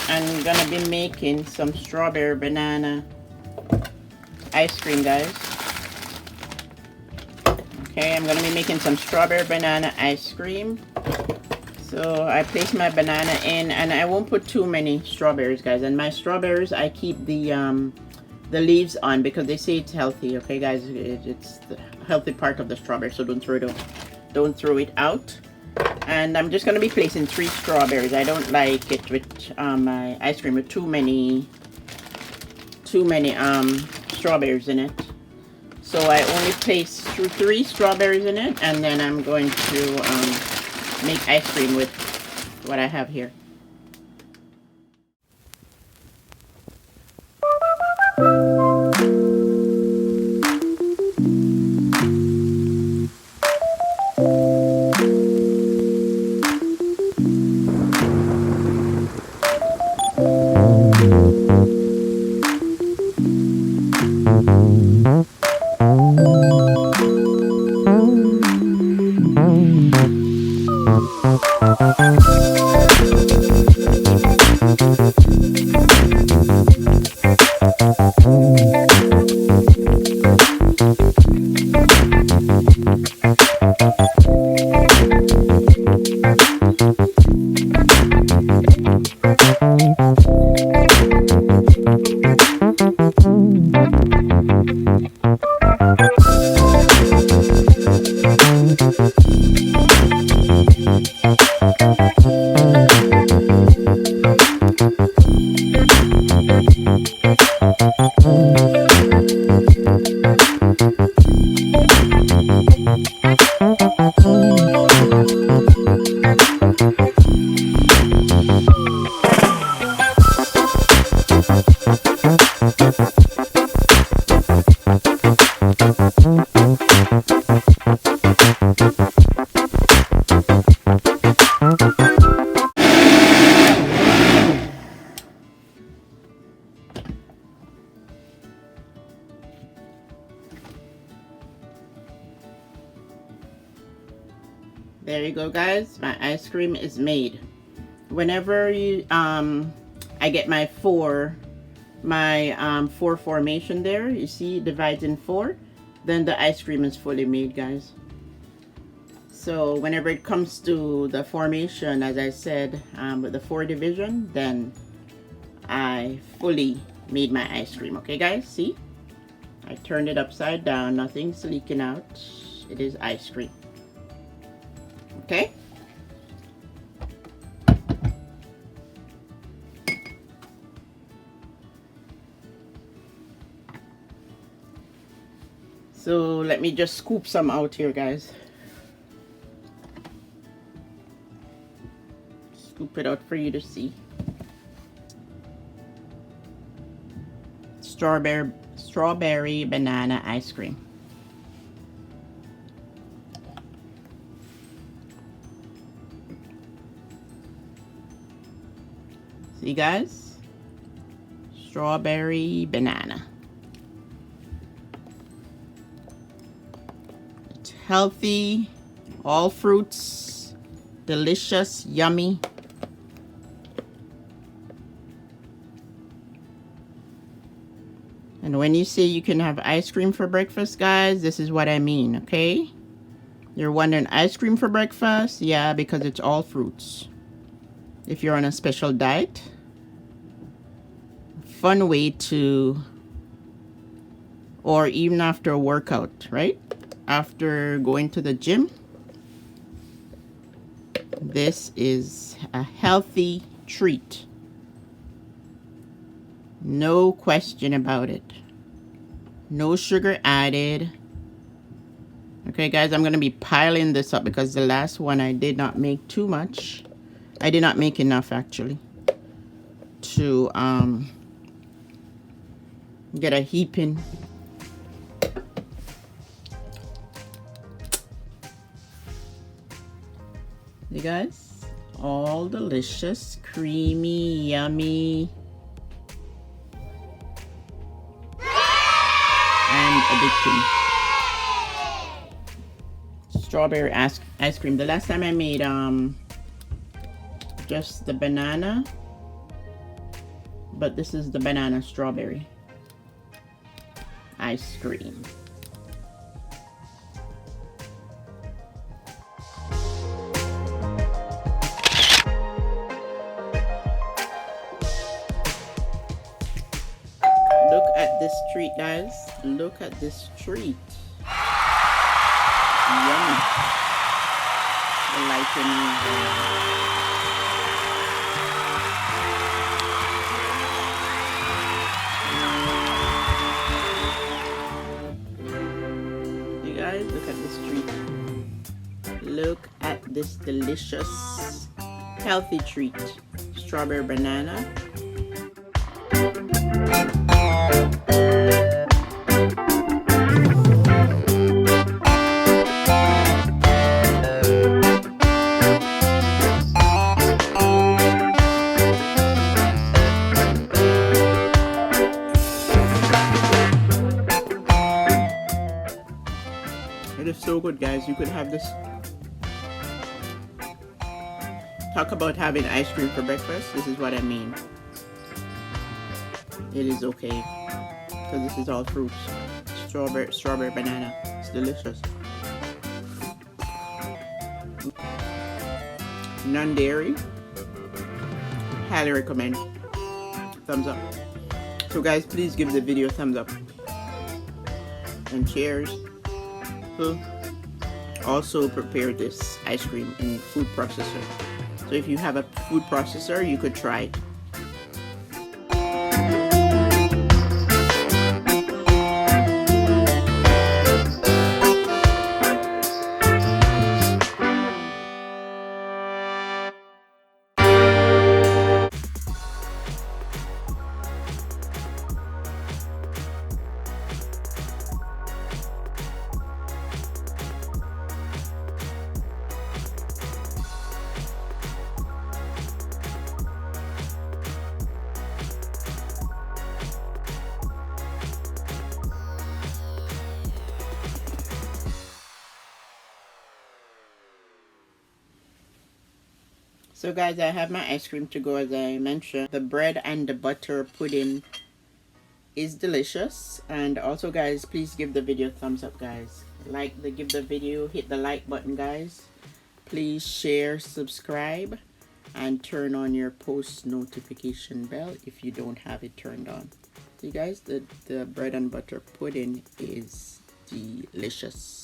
I'm gonna be making some strawberry banana ice cream, guys. Okay, I'm gonna be making some strawberry banana ice cream. So I place my banana in, and I won't put too many strawberries, guys. And my strawberries, I keep the leaves on because they say it's healthy. Okay, guys, it's the healthy part of the strawberry, so don't throw it out. And I'm just gonna be placing 3 strawberries. I don't like it with my ice cream with too many strawberries in it. So I only place 3 strawberries in it, and then I'm going to make ice cream with what I have here. There you go, guys. My ice cream is made. Whenever I get my 4 formation there, you see it divides in 4, then the ice cream is fully made, guys. So whenever it comes to the formation, as I said, with the 4 division, then I fully made my ice cream. Okay, guys, see? I turned it upside down, nothing's leaking out. It is ice cream. Okay? So let me just scoop some out here, guys. Scoop it out for you to see. Strawberry banana ice cream. See, guys? Strawberry banana. It's healthy, all fruits, delicious, yummy. And when you say you can have ice cream for breakfast, guys, this is what I mean, okay? You're wondering, ice cream for breakfast? Yeah, because it's all fruits. If you're on a special diet, fun way to, or even after a workout, right? After going to the gym, this is a healthy treat. No question about it. No sugar added. Okay, guys, I'm going to be piling this up because the last one I did not make too much. I did not make enough, actually, to get a heaping. You guys, all delicious, creamy, yummy, and addicting. Strawberry ice cream. The last time I made just the banana, but this is the banana strawberry ice cream. Look at this treat, guys. Look at this treat. Yummy. The lightning. Guys, look at this treat. Look at this delicious healthy treat. Strawberry banana. It is so good, guys. You could have this. Talk about having ice cream for breakfast. This is what I mean. It is okay because this is all fruits. Strawberry, banana. It's delicious. Non-dairy. Highly recommend. Thumbs up. So, guys, please give the video a thumbs up and cheers. Also prepare this ice cream in food processor. So if you have a food processor, you could try it. So guys, I have my ice cream to go. As I mentioned, the bread and the butter pudding is delicious. And also, guys, please give the video a thumbs up, guys. Give the video, hit the like button, guys. Please share, subscribe, and turn on your post notification bell if you don't have it turned on. See, guys, the bread and butter pudding is delicious.